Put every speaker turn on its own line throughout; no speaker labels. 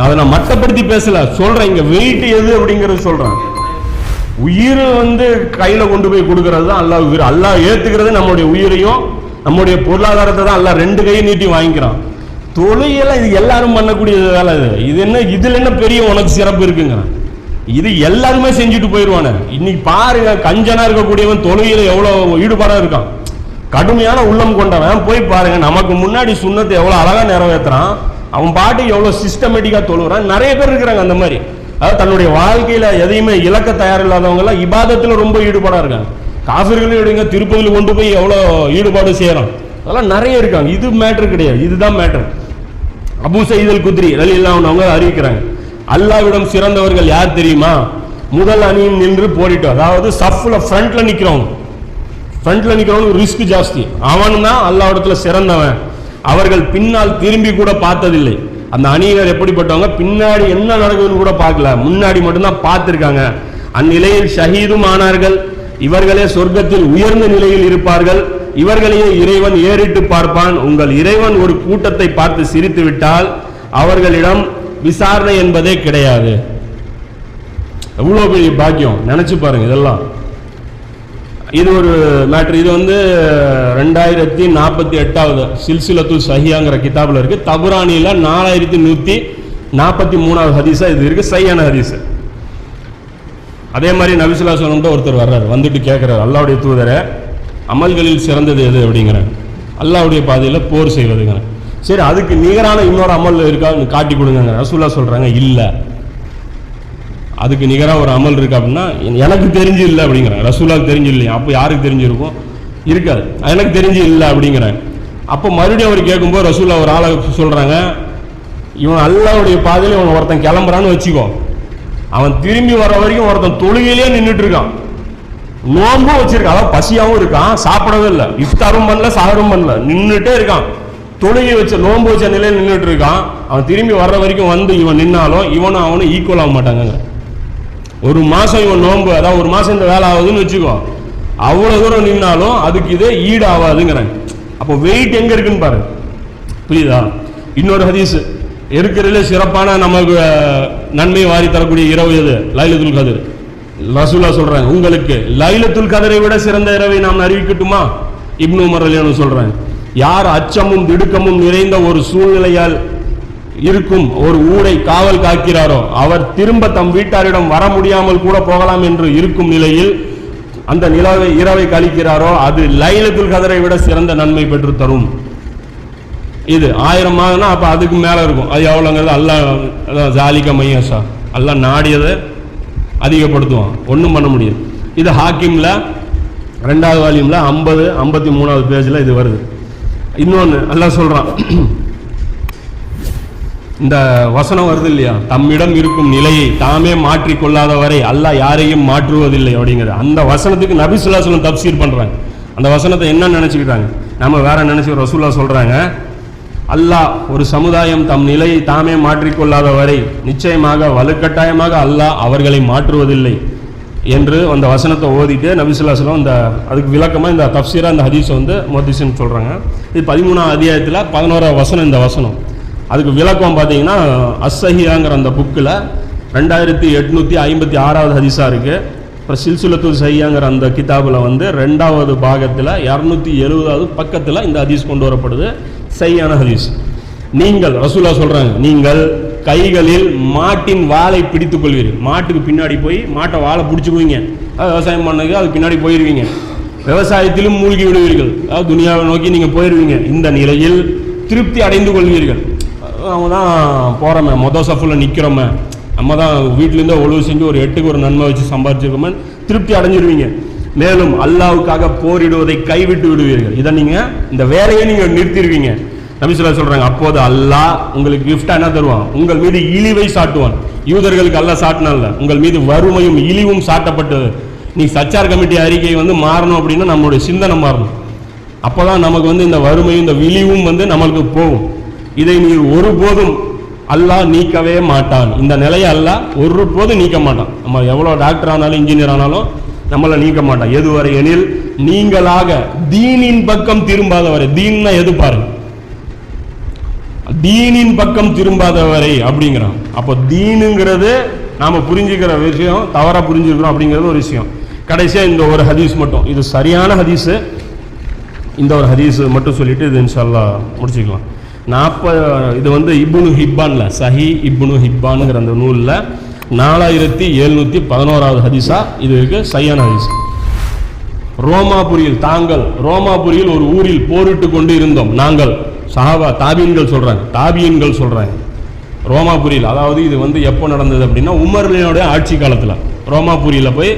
அதை நான் மட்டப்படுத்தி பேசல, சொல்றேன் இங்க வெயிட் எது அப்படிங்கறது சொல்றேன். உயிர் கையில கொண்டு போய் கொடுக்கறது தான் அல்லாஹ் உயிர். அல்லாஹ் ஏத்துக்கிறது நம்மளுடைய உயிரையும் நம்முடைய பொருளாதாரத்தை தான் அல்லாஹ் ரெண்டு கையை நீட்டி வாங்கிக்கிறான். தொழுகையெல்லாம் இது எல்லாரும் பண்ணக்கூடிய வேலை. இது என்ன, இதுல என்ன பெரிய உனக்கு சிறப்பு இருக்குங்க? இது எல்லாருமே செஞ்சுட்டு போயிடுவானே. இன்னைக்கு பாருங்க, கஞ்சனா இருக்கக்கூடியவன் தொழுகையில எவ்வளவு ஈடுபாடா இருக்கான், கடுமையான உள்ளம் கொண்டவன். போய் பாருங்க, நமக்கு முன்னாடி சுன்னத்தை எவ்வளவு அழகா நிறைவேற்றுறான், அவன் பாட்டு எவ்வளவு சிஸ்டமேட்டிக்கா தொழுகிறான். நிறைய பேர் இருக்கிறாங்க அந்த மாதிரி. அதாவது தன்னுடைய வாழ்க்கையில எதையுமே இலக்க தயாரில்லாதவங்க எல்லாம் இபாதத்துல ரொம்ப ஈடுபாடா இருக்காங்க. காஃபிர்களும் எடுங்க, திருப்பதியில் கொண்டு போய் எவ்வளவு ஈடுபாடு செய்யறான், அதெல்லாம் நிறைய இருக்காங்க. இது மேட்டர் கிடையாது, இதுதான் மேட்டர். அபூ சயீத் அல் குத்ரி ரலியல்லாஹு அன்ஹு அவங்க அறிவிக்கிறாங்க, அல்லாஹ்விடம் சிறந்தவர்கள் யார் தெரியுமா? முதல் அணியில் நின்று போரிட்டு, அதாவது சஃப்ல ஃப்ரண்ட்ல நிக்கிறவங்க, ஃப்ரண்ட்ல நிக்கிறவங்க ரிஸ்க் ஜாஸ்தி, அவன் தான் அல்லாஹ்விடத்துல சிறந்தவன். அவர்கள் பின்னால் திரும்பி கூட பார்த்ததில்லை. அந்த அணியினர் எப்படிப்பட்டவங்க? பின்னாடி என்ன நடக்குதுன்னு கூட பார்க்கல, முன்னாடி மட்டும்தான் பார்த்திருக்காங்க. அந்நிலையில் ஷஹீதும் ஆனார்கள். இவர்களே சொர்க்கத்தில் உயர்ந்த நிலையில் இருப்பார்கள். இவர்களையே இறைவன் ஏறிட்டு பார்ப்பான். உங்கள் இறைவன் ஒரு கூட்டத்தை பார்த்து சிரித்து விட்டால் அவர்களிடம் விசாரணை என்பதே கிடையாது. எவ்வளவு பெரிய பாக்கியம், நினைச்சு பாருங்க. இதெல்லாம் இது ஒரு மேட்டர். இது 2048வது சில்சிலத்து சஹியாங்கிற கிதாபில் இருக்கு. தபுரானியில 4143வது ஹதீஸா இது இருக்கு, சஹியான ஹதீஸ். அதே மாதிரி நபி ஸல்லல்லாஹு அலைஹி வஸல்லம் ஒருத்தர் வர்றாரு, வந்துட்டு கேட்கிறார், அல்லாஹ்வுடைய தூதரே, அமல்களில் சிறந்தது எது அப்படிங்கிற. அல்லாஹ்வுடைய பாதையில் போர் செய்வதுங்க. சரி, அதுக்கு நிகரான இன்னொரு அமல் இருக்கா காட்டி கொடுங்க. ரசூலுல்லாஹ் சொல்றாங்க, இல்ல, அதுக்கு நிகராக ஒரு அமல் இருக்கு அப்படின்னா எனக்கு தெரிஞ்சு இல்லை அப்படிங்கிறேன். ரசூலுல்லாஹ்க்கு தெரிஞ்சு இல்லையா? அப்போ யாருக்கு தெரிஞ்சிருக்கும்? இருக்காது. எனக்கு தெரிஞ்சு இல்லை அப்படிங்கிறேன். அப்போ மறுபடியும் அவர் கேட்கும்போது ரசூலுல்லாஹ் ஒரு ஆளை சொல்றாங்க, இவன் அல்லாஹ்வுடைய பாதையில் இவன் ஒருத்தன் கிளம்புறான்னு வச்சுக்கோ, அவன் திரும்பி வர வரைக்கும் ஒருத்தன் தொழுகையிலே நின்றுட்டு இருக்கான், நோம்பும் வச்சிருக்கான், அதாவது பசியாவும் இருக்கான், சாப்பிடவே இல்லை, இஃப்தாரும் பண்ணல, சாகரும் பண்ணல, நின்றுட்டே இருக்கான், தொழுகை வச்ச நோம்பு வச்ச நிலையில் நின்றுட்டு இருக்கான். அவன் திரும்பி வர்ற வரைக்கும் இவன் நின்னாலும் இவனும் அவனும் ஈக்குவல் ஆக மாட்டாங்க. ஒரு மாசம் இவன் நோம்பு, அதாவது ஒரு மாசம் இந்த வேலை ஆகுதுன்னு வச்சுக்கோ, அவ்வளவு தூரம் நின்னாலும் அதுக்கு இதே ஈடு ஆகாதுங்கிறாங்க. அப்போ வெயிட் எங்க இருக்குன்னு பாரு, புரியுதா? இன்னொரு ஹதீஸ், இருக்கிறதுல சிறப்பான நமக்கு நன்மை வாரி தரக்கூடிய இரவு எது? லைலத்துல் கத்ர். ரசூலுல்லாஹ் சொல்றாங்க, உங்களுக்கு லைலத்துல் கத்ரை விட சிறந்த இரவை நாம் அறிவிக்கட்டுமா? இப்னு உமர் ரலியல்லாஹு அன்ஹு சொல்றாங்க, யார் அச்சமும் திடுக்கமும் நிறைந்த ஒரு சூழ்நிலையால் இருக்கும் ஒரு ஊரை காவல் காக்கிறாரோ அவர் திரும்ப தம் வீட்டாரிடம் வர முடியாமல் கூட போகலாம் என்று இருக்கும் நிலையில் அந்த இரவை கழிக்கிறாரோ அது லைலத்துல் கத்ரை விட சிறந்த நன்மை பெற்று தரும். இது 1000 ஆகுனா அப்ப அதுக்கு மேல இருக்கும். அது எவ்வளவுங்கிறது அல்லாஹ் ஜாலிக மையஷா, அல்லாஹ் நாடியதை அதிகப்படுத்துவான், ஒன்றும் பண்ண முடியாது. இது ஹாக்கிம்ல 2வது வால்யூம்ல 53வது பேஜ்ல இது வருது. இன்னொன்னு அல்லாஹ் சொல்றான், இந்த வசனம் வருது இல்லையா, தம்மிடம் இருக்கும் நிலையை தாமே மாற்றிக்கொள்ளாத வரை அல்லாஹ் யாரையும் மாற்றுவதில்லை அப்படிங்கிறது. அந்த வசனத்துக்கு நபி ஸல்லல்லாஹு அலைஹி வஸல்லம் தஃப்சீர் பண்றாங்க. அந்த வசனத்தை என்ன நினைச்சுக்கிட்டாங்க, நம்ம வேற நினைச்சு. ரசூலுல்லாஹ் சொல்றாங்க, அல்லாஹ் ஒரு சமுதாயம் தம் நிலையை தாமே மாற்றிக்கொள்ளாத வரை நிச்சயமாக வலுக்கட்டாயமாக அல்லாஹ் அவர்களை மாற்றுவதில்லை என்று அந்த வசனத்தை ஓதிட்டு நபி ஸல்லல்லாஹு அலைஹி வஸல்லம் அதுக்கு விளக்கமா இந்த தஃப்சீரா இந்த ஹதீஸை முஹத்திஸின் சொல்றாங்க. இது 13வது அத்தியாயத்தில் 11வது வசனம். இந்த வசனம் அதுக்கு விளக்கம் பார்த்தீங்கன்னா அஸ்ஸஹியாங்கிற அந்த புக்கில் 2856வது ஹதீஸா இருக்கு. அப்புறம் சில்சிலத்து சஹியாங்கிற அந்த கிதாபில் 2வது பாகத்தில் 270வது பக்கத்தில் இந்த ஹதீஸ் கொண்டு வரப்படுது, சஹியான ஹதீஸ். நீங்கள் ரசூலுல்லாஹ் சொல்றாங்க, நீங்கள் கைகளில் மாட்டின் வாளை பிடித்துக் கொள்வீர்கள். மாட்டுக்கு பின்னாடி போய் மாட்டை வாழை பிடிச்சுக்குவீங்க, விவசாயம் பண்ணதுக்கு அது பின்னாடி போயிடுவீங்க, விவசாயத்திலும் மூழ்கி விடுவீர்கள், அதாவது துனியாவை நோக்கி நீங்க போயிடுவீங்க. இந்த நிலையில் திருப்தி அடைந்து கொள்வீர்கள். அவங்க தான் போகிறோமே, மொதல் சஃபில் நிற்கிறோமே, நம்ம தான் வீட்டிலேருந்து ஒழுவு செஞ்சு ஒரு 8க்கு ஒரு நன்மை வச்சு சம்பாதிச்சிருக்கோமே, திருப்தி அடைஞ்சிருவீங்க. மேலும் அல்லாஹ்வுக்காக போரிடுவதை கைவிட்டு விடுவீர்கள். இதை நீங்கள் இந்த வேலையை நீங்கள் நிறுத்திடுவீங்க. நபி ஸல்லல்லாஹு சொல்கிறாங்க, அப்போது அல்லாஹ் உங்களுக்கு கிஃப்டாக என்ன தருவான்? உங்கள் மீது இழிவை சாட்டுவான். யூதர்களுக்கு அல்லாஹ் சாட்டினால உங்கள் மீது வறுமையும் இழிவும் சாட்டப்பட்டது. நீ சச்சார் கமிட்டி அறிக்கை மாறணும் அப்படின்னா நம்மளுடைய சிந்தனை மாறணும். அப்போ தான் நமக்கு இந்த வறுமையும் இந்த இழிவும் நம்மளுக்கு போகும். இதை நீ ஒருபோதும் அல்லாஹ் நீக்கவே மாட்டான். இந்த நிலையை அல்லாஹ் ஒருபோதும் நீக்க மாட்டான். நம்ம எவ்வளோ டாக்டர் ஆனாலும் இன்ஜினியர் ஆனாலும் நம்மளை நீக்க மாட்டான். எதுவரை எனில் நீங்களாக தீனின் பக்கம் திரும்பாத வரை. தீன்னா எது பாருங்க, தீனின் பக்கம் திரும்பாதவரை அப்படிங்கிறான். அப்போ தீனுங்கிறது நாம புரிஞ்சுக்கிற விஷயம் தவறா புரிஞ்சுக்கிறோம் அப்படிங்கிறது ஒரு விஷயம். கடைசியா இந்த ஒரு ஹதீஸ் மட்டும், இது சரியான ஹதீஸ், இந்த ஒரு ஹதீஸ் மட்டும் சொல்லிட்டு இது இன்ஷா அல்லாஹ் முடிச்சுக்கலாம். இது வந்து இப்னு ஹிப்பான்ல சஹி இப்னு ஹிப்பானுங்கிற அந்த நூலில் 4711வது ஹதீஸா இது இருக்கு, சையான ஹதீஸ். ரோமாபுரியில் ஒரு ஊரில் போரிட்டு கொண்டு இருந்தோம் நாங்கள். சஹாபா தாபியன்கள் சொல்றாங்க ரோமாபுரியில். அதாவது இது வந்து எப்போ நடந்தது அப்படின்னா உமர்லினுடைய ஆட்சி காலத்தில் ரோமாபுரியில் போய்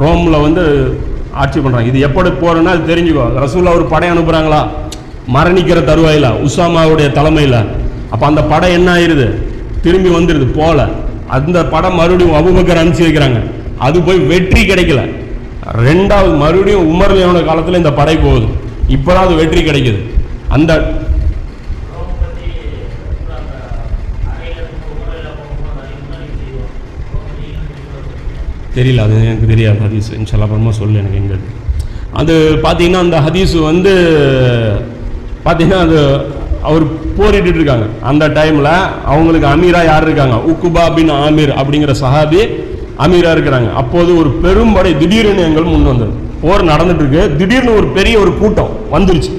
ரோமில் வந்து ஆட்சி பண்ணுறாங்க. இது எப்படி போறேன்னா அது தெரிஞ்சுக்கோ. ரசூல்லா ஒரு படை அனுப்புகிறாங்களா மரணிக்கிற தருவாயில் உசாமாவுடைய தலைமையில். அப்போ அந்த படை என்ன ஆயிடுது, திரும்பி வந்துடுது போல. அந்த படம் மறுபடியும் அபூபக்கர் அனுப்பிச்சு வைக்கிறாங்க, அது போய் வெற்றி கிடைக்கல. ரெண்டாவது மறுபடியும் உமர்லியோட காலத்தில் இந்த படை போகுது, இப்போதான் அது வெற்றி கிடைக்குது. அந்த தெரியல, அது எனக்கு தெரியாது ஹதீஸ். இன்ஷால்லா அப்புறமா சொல்லு எனக்கு எங்க. அது பார்த்தீங்கன்னா அந்த ஹதீஸ் வந்து பார்த்தீங்கன்னா அது அவர் போரிட்டு இருக்காங்க. அந்த டைமில் அவங்களுக்கு அமீரா யார் இருக்காங்க, உக்குபா பின் ஆமீர் அப்படிங்கிற சஹாபி அமீரா இருக்கிறாங்க. அப்போது ஒரு பெரும்படை திடீர்னு எங்கள் முன் வந்தது. போர் நடந்துட்டு இருக்கு, திடீர்னு ஒரு பெரிய ஒரு கூட்டம் வந்துருச்சு.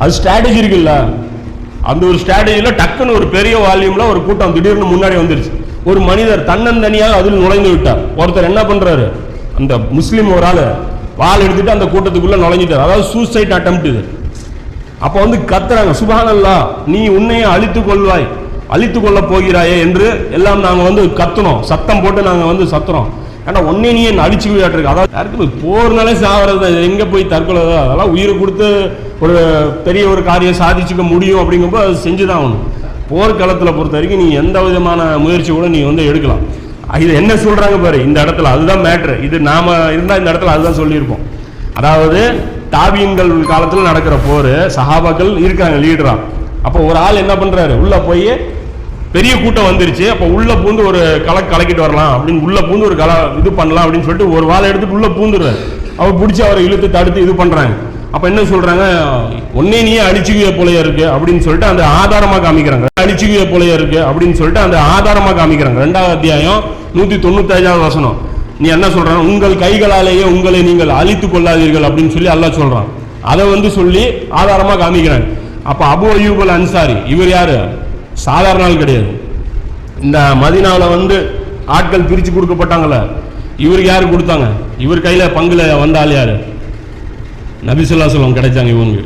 அது ஸ்ட்ராட்டஜி இருக்குல்ல, அந்த ஒரு ஸ்ட்ராட்டஜியில் டக்குன்னு ஒரு பெரிய வால்யூமில் ஒரு கூட்டம் திடீர்னு முன்னாடி வந்துருச்சு. ஒரு மனிதர் தன்னந்தனியாக அதில் நுழைந்து விட்டார். ஒருத்தர் என்ன பண்றாரு, அந்த முஸ்லீம் ஒரு ஆள் வாள் எடுத்துட்டு அந்த கூட்டத்துக்குள்ள நுழைஞ்சிட்டார். அதாவது சூசைட் அட்டெம்ப்ட் இது. அப்போ வந்து கத்துறாங்க, சுப்ஹானல்லாஹ், நீ உன்னையே அழித்து கொள்ள போகிறாயே என்று எல்லாம் நாங்கள் வந்து கத்துனோம், சத்தம் போட்டு நாங்கள் வந்து சத்துறோம். ஏன்னா ஒன்னே நீ என்ன அழிச்சு விளையாட்டுருக்கு. அதாவது யாருக்கு போர்னாலே சாகிறது, எங்கே போய் தற்கொலை, அதெல்லாம் உயிரை கொடுத்து ஒரு பெரிய ஒரு காரியம் சாதிச்சுக்க முடியும் அப்படிங்கும்போது அது செஞ்சுதான் ஆகணும். போர்க்களத்தில் பொறுத்த வரைக்கும் நீ எந்த விதமான முயற்சி கூட நீ வந்து எடுக்கலாம். இது என்ன சொல்றாங்க பாரு இந்த இடத்துல, அதுதான் மேட்ரு. இது நாம இருந்தால் இந்த இடத்துல அதுதான் சொல்லியிருப்போம். அதாவது தாபியன்கள் காலத்தில் நடக்கிற போர், சஹாபாக்கள் இருக்காங்க லீடரா. அப்போ ஒரு ஆள் என்ன பண்றாரு, உள்ள போய் பெரிய கூட்டம் வந்துருச்சு, அப்போ உள்ள பூந்து ஒரு கலக்கிட்டு வரலாம் அப்படின்னு உள்ள பூந்து ஒரு இது பண்ணலாம் அப்படின்னு சொல்லிட்டு ஒரு வாழை எடுத்துட்டு உள்ள பூந்துடுறாரு. அவர் பிடிச்சி அவரை இழுத்து தடுத்து இது பண்றாங்க. அப்ப என்ன சொல்றாங்க, ஒன்னே நீயே அழிச்சுக்குவே போலையா இருக்கு அப்படின்னு சொல்லிட்டு அந்த ஆதாரமா காமிக்கிறாங்க. அழிச்சுக்குவே போலையா இருக்கு அப்படின்னு சொல்லிட்டு அந்த ஆதாரமா காமிக்கிறாங்க. 2வது அத்தியாயம் 195வது வசனம். நீ என்ன சொல்றான், உங்கள் கைகளாலேயே உங்களை நீங்கள் அழித்துக் கொள்ளாதீர்கள் அப்படின்னு சொல்லி அல்லாஹ் சொல்றான். அதை வந்து சொல்லி ஆதாரமா காமிக்கிறாங்க. அப்ப அபூ அய்யூப் அல் அன்சாரி இவர் யாரு, சாதாரண ஆள் கிடையாது. இந்த மதீனாவில் வந்து ஆட்கள் பிரிச்சு கொடுக்கப்பட்டாங்கல்ல, இவருக்கு யாரு கொடுத்தாங்க, இவர் கையில பங்குல வந்த ஆள் யாரு, நபி ஸல்லல்லாஹு அலைஹி வஸல்லம் கிடைச்சாங்க. இவங்க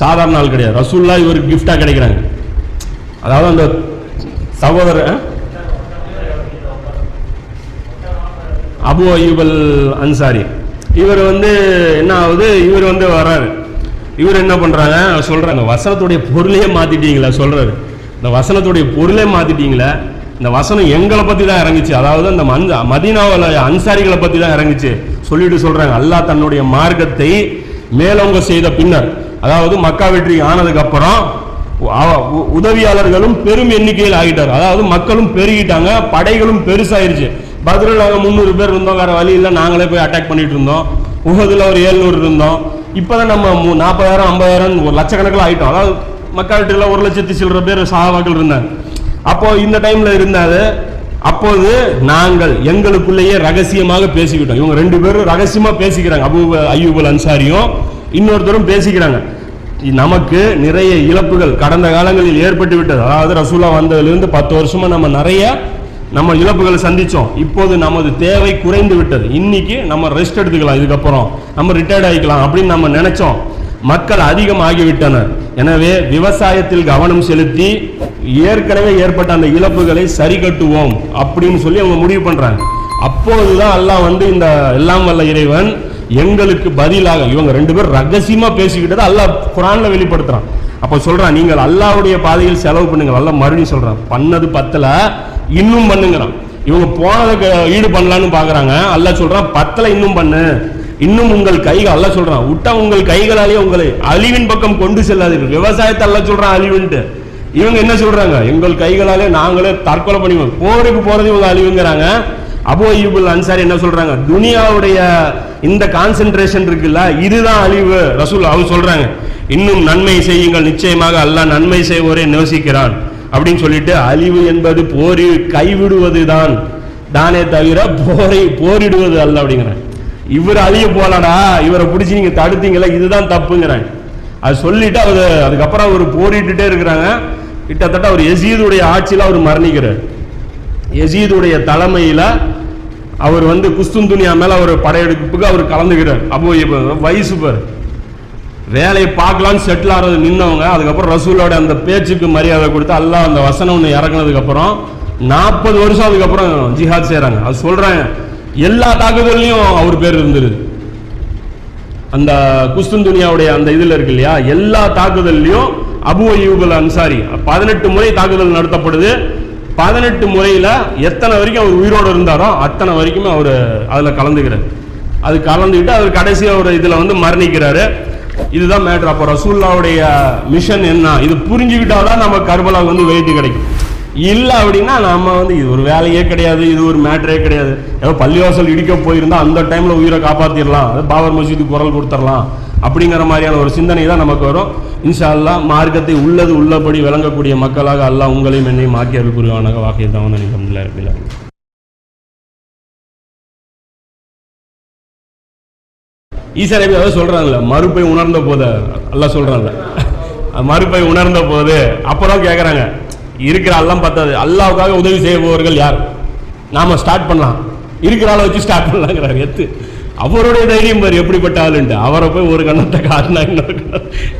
சாதாரண ஆள் கிடையாது. ரசூலுல்லாஹ் இவருக்கு கிஃப்டா கிடைக்கிறாங்க. அதாவது அந்த சகோதரர் அபூ அய்யூப் அல் அன்சாரி, இவர் வந்து என்ன ஆகுது, இவர் வந்து வர்றாரு. இவர் என்ன பண்றாங்க, சொல்றாங்க வசனத்துடைய பொருளையே மாத்திட்டீங்களா, சொல்றாரு இந்த வசனத்துடைய பொருளே மாத்திட்டீங்களா, இந்த வசனம் எங்களை பத்தி தான் இறங்குச்சு, அதாவது அந்த மதீனாவில் அன்சாரிகளை பத்தி தான் இறங்குச்சு சொல்லிட்டு சொல்றாங்க. அல்லாஹ் தன்னுடைய மார்க்கத்தை மேலோங்க செய்த பின்னர், அதாவது மக்கா வெற்றி ஆனதுக்கு அப்புறம் உதவியாளர்களும் பெரும் எண்ணிக்கையில் ஆகிட்டார். அதாவது மக்களும் பெருகிட்டாங்க, படைகளும் பெருசாயிருச்சு. பத்ரில் நாங்கள் 300 பேர் இருந்தோம், வேற வழி இல்லை, நாங்களே போய் அட்டாக் பண்ணிட்டு இருந்தோம். உஹதுல ஒரு 700 இருந்தோம். இப்போதான் நம்ம 40,000 50,000 ஒரு லட்சக்கணக்கில் ஆகிட்டோம். அதாவது மக்கா வெற்றியில் 1,00,000 சில்லற பேர் சஹாபாக்கள் இருந்தாங்க. அப்போ இந்த டைம்ல இருந்தாது. அப்போது நாங்கள் எங்களுக்குள்ளேயே ரகசியமாக பேசிக்கிட்டோம். இவங்க 2 பேரும் ரகசியமா பேசிக்கிறாங்க, அபூ அய்யூப் அல் அன்சாரியும் இன்னொருத்தரும் பேசிக்கிறாங்க. நமக்கு நிறைய இழப்புகள் கடந்த காலங்களில் ஏற்பட்டு விட்டது. அதாவது ரசூலா வந்ததிலிருந்து 10 வருஷமா நம்ம இழப்புகளை சந்திச்சோம். இப்போது நமது தேவை குறைந்து விட்டது. இன்னைக்கு நம்ம ரெஸ்ட் எடுத்துக்கலாம், இதுக்கப்புறம் நம்ம ரிட்டையர்ட் ஆகிக்கலாம் அப்படின்னு நம்ம நினைச்சோம். மக்கள் அதிகம் ஆகிவிட்டனர். எனவே விவசாயத்தில் கவனம் செலுத்தி ஏற்கனவே ஏற்பட்ட அந்த இழப்புகளை சரி கட்டுவோம் அப்படின்னு சொல்லி அவங்க முடிவு பண்றாங்க. அப்போதுதான் அல்லாஹ் வந்து இந்த எல்லாம் வல்ல இறைவன் எங்களுக்கு பதிலாக, இவங்க 2 பேர் ரகசியமா பேசிக்கிட்டது அல்லாஹ் குர்ஆன்ல வெளிப்படுத்துறான். அப்ப சொல்றான், நீங்கள் அல்லாஹ்வுடைய பாதையில் செலவு பண்ணுங்க. அல்லாஹ் மறுபடியும் சொல்றான், பண்ணது பத்தல இன்னும் பண்ணுங்கிறான். இவங்க போனதுக்கு ஈடு பண்ணலான்னு பாக்குறாங்க. அல்லாஹ் சொல்றான், பத்தல இன்னும் பண்ணு, இன்னும் உங்கள் கைகள், அல்லாஹ் சொல்றான், விட்டா உங்கள் கைகளாலேயே உங்களை அழிவின் பக்கம் கொண்டு செல்லாதீர்கள். விவசாயத்தை அல்லாஹ் சொல்றான் அழிவுன்ட்டு. இவங்க என்ன சொல்றாங்க, எங்கள் கைகளாலே நாங்களே தற்கொலை பண்ணிவோம், போருக்கு போறது இவங்க அழிவுங்கிறாங்க. அபூ அய்யூப் அல் அன்சாரி என்ன சொல்றாங்க, துனியாவுடைய இந்த கான்சென்ட்ரேஷன் இருக்குல்ல, இதுதான் அழிவு. ரசூல் அவர் சொல்றாங்க, இன்னும் நன்மை செய்யுங்கள், நிச்சயமாக அல்லாஹ் நன்மை செய்வோரே நேசிக்கிறான் அப்படின்னு சொல்லிட்டு, அழிவு என்பது போரி கைவிடுவது தானே தவிர போரிடுவது அல்ல அப்படிங்கிறேன். இவர் அழிய போலடா, இவரை பிடிச்சி நீங்க தடுத்தீங்களா, இதுதான் தப்புங்கிறேன். அது சொல்லிட்டு அதுக்கப்புறம் அவர் போரிட்டுட்டே இருக்கிறாங்க. கிட்டத்தட்ட அவர் யசீதுடைய ஆட்சியில் அவர் மரணிக்கிறார். யசீதுடைய தலைமையில் அவர் குஸ்துந்துனியா மேல அவர் படையெடுப்புக்கு அவர் கலந்துக்கிறார். அப்போ வயசு பேர் வேலையை பார்க்கலான்னு செட்டில் ஆகிறது நின்னவங்க. அதுக்கப்புறம் ரசூலோட அந்த பேச்சுக்கு மரியாதை கொடுத்து அல்லாஹ் அந்த வசனம் ஒன்று இறக்குனதுக்கு அப்புறம் 40 வருஷம் அதுக்கப்புறம் ஜிஹாத் செய்யறாங்க. அது சொல்றாங்க, எல்லா தாக்குதல்லையும் அவர் பேர் இருந்துருது. அந்த குஸ்துந்துனியாவுடைய அந்த இதுல இருக்கு இல்லையா, எல்லா தாக்குதல்லையும் அபு அய்யூப் அல் அன்சாரி 18 முறை தாக்குதல் நடத்தப்படுது. 18 முறையில எத்தனை வரைக்கும் அவர் உயிரோடு இருந்தாரோ அத்தனை வரைக்குமே அவர் அதுல கலந்துக்கிறார். அது கலந்துக்கிட்டு அவர் கடைசி ஒரு இதுல மரணிக்கிறாரு. இதுதான் மேட்டர். அப்போ ரசூலுல்லாஹ்வுடைய மிஷன் என்ன, இது புரிஞ்சுக்கிட்டாதான் நம்ம கர்பலா வெயிட்டு கிடைக்கும். இல்லை அப்படின்னா நம்ம இது ஒரு வேலையே கிடையாது, இது ஒரு மேட்டரே கிடையாது. ஏதோ பள்ளிவாசல் இடிக்க போயிருந்தா அந்த டைம்ல உயிரை காப்பாத்திடலாம், அது பாபர் மசூதுக்கு குரல் கொடுத்துடலாம் அப்படிங்கிற மாதிரியான ஒரு சிந்தனை தான் நமக்கு வரும். இன்ஷா அல்லாஹ் மார்க்கத்தை உள்ளபடி விளங்கக்கூடிய மக்களாக அல்லாஹ் உங்களையும் என்னையும் ஆக்கி அருள் புரிவானாக. வாக்கியம் தான் அல்ஹம்துலில்லாஹ் ரப்பில் ஆலமீன். ஈசா நபி அதை சொல்றாங்கல்ல, மறுப்பை உணர்ந்த போது அல்லாஹ் சொல்றாங்கல்ல, மறுப்பை உணர்ந்த போது அப்பதான் கேட்கறாங்க, இருக்கிற எல்லாம் பத்தாது, அல்லாஹ்வுக்காக உதவி செய்பவர்கள் யார், நாம ஸ்டார்ட் பண்ணலாம், இருக்கிற ஆளை வச்சு ஸ்டார்ட் பண்ணலாங்கிறாரு. எத்து அவருடைய தைரியம் பாரு எப்படிப்பட்ட ஆளுன்ட்டு. அவரை போய் ஒரு கண்ணத்தை காட்டினா இன்னொரு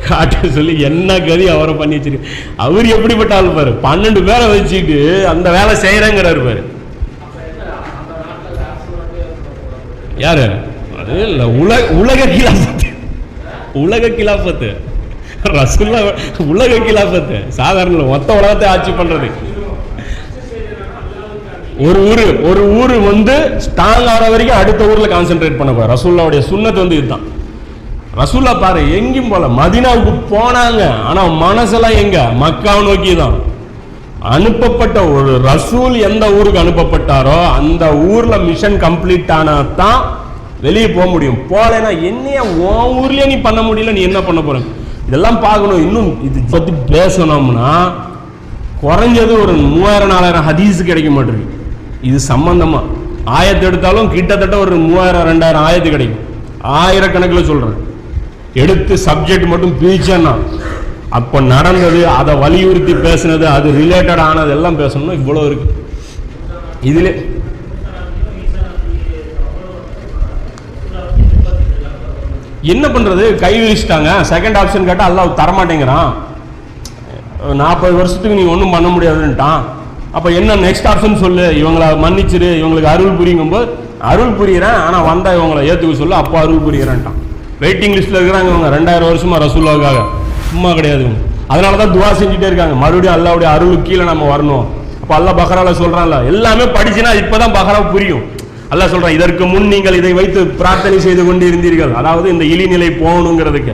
காட்ட சொல்லி என்ன கதி அவரை பண்ணி வச்சிருக்கு. அவர் எப்படிப்பட்ட ஆள் பாரு, 12 பேரை வச்சுட்டு அந்த வேலை செய்யறேங்கிறாரு பாரு. யாரு அது இல்ல, உலக கிலாபத்து, உலக கிலாபத்து ரசூலுல்லாஹ் உலக கிலாபத்து சாதாரண மொத்த உலகத்தை ஆட்சி பண்றது. ஒரு ஊரு ஸ்ட்ராங் ஆகிற வரைக்கும் அடுத்த ஊர்ல கான்சென்ட்ரேட் பண்ண போற. ரசூலுல்லாஹ்வுடைய சுன்னத் இதுதான். ரசூலுல்லாஹ் பாரு எங்கேயும் போல, மதீனாவுக்கு போனாங்க, ஆனா மனசெல்லாம் எங்க மக்காவை நோக்கி தான். அனுப்பப்பட்ட ஒரு ரசூல் எந்த ஊருக்கு அனுப்பப்பட்டாரோ அந்த ஊர்ல மிஷன் கம்ப்ளீட் ஆனாதான் வெளியே போக முடியும். போலனா என்னைய உன் ஊர்லயே நீ பண்ண முடியல, நீ என்ன பண்ண போற? இதெல்லாம் பார்க்கணும். இன்னும் இது பத்தி பேசணும்னா குறைஞ்சது ஒரு 3000-4000 ஹதீஸ் கிடைக்க மாட்டேங்குது. இது சம்பந்தமா ஆயத்து எடுத்தாலும் கிட்டத்தட்ட ஒரு 3000-2000 ஆயத்து கிடைக்கும். ஆயிரக்கணக்கில் சொல்றேன். எடுத்து சப்ஜெக்ட் மட்டும் பிரிச்சேன்னா அப்போ நடந்தது, அதை வலியுறுத்தி பேசினது, அது ரிலேட்டட் ஆனது எல்லாம் பேசணும்னா இவ்வளோ இருக்கு. இதுல என்ன பண்றது, கை வீசிட்டாங்க. செகண்ட் ஆப்ஷன் கேட்டா அல்லாஹ் தரமாட்டேங்கிறான். 40 வருஷத்துக்கு நீ ஒன்றும் பண்ண முடியாதுன்ட்டான். அப்ப என்ன நெக்ஸ்ட் ஆப்ஷன் சொல்லு, இவங்களை மன்னிச்சிரு, இவங்களுக்கு அருள் புரியும் போது அருள் புரியிறேன், ஆனா வந்தா இவங்களை ஏத்துக்க சொல்லு, அப்போ அருள் புரியிறேன்ட்டான். வெயிட்டிங் லிஸ்ட்ல இருக்கிறாங்க இவங்க 2000 வருஷமா ரசூலுல்லாஹ்வுக்காக, சும்மா கிடையாது. அதனாலதான் துவா செஞ்சுட்டே இருக்காங்க, மறுபடியும் அல்லாஹ்வுடைய அருளுக்கு கீழே நம்ம வரணும். அப்ப அல்லாஹ் பக்ரால சொல்றான்ல, எல்லாமே படிச்சுனா இப்பதான் பக்ரா புரியும். அல்லாஹ் சொல்றான், இதற்கு முன் நீங்கள் இதை வைத்து பிரார்த்தனை செய்து கொண்டு இருந்தீர்கள், அதாவது இந்த இழிநிலை போகணுங்கிறதுக்கு.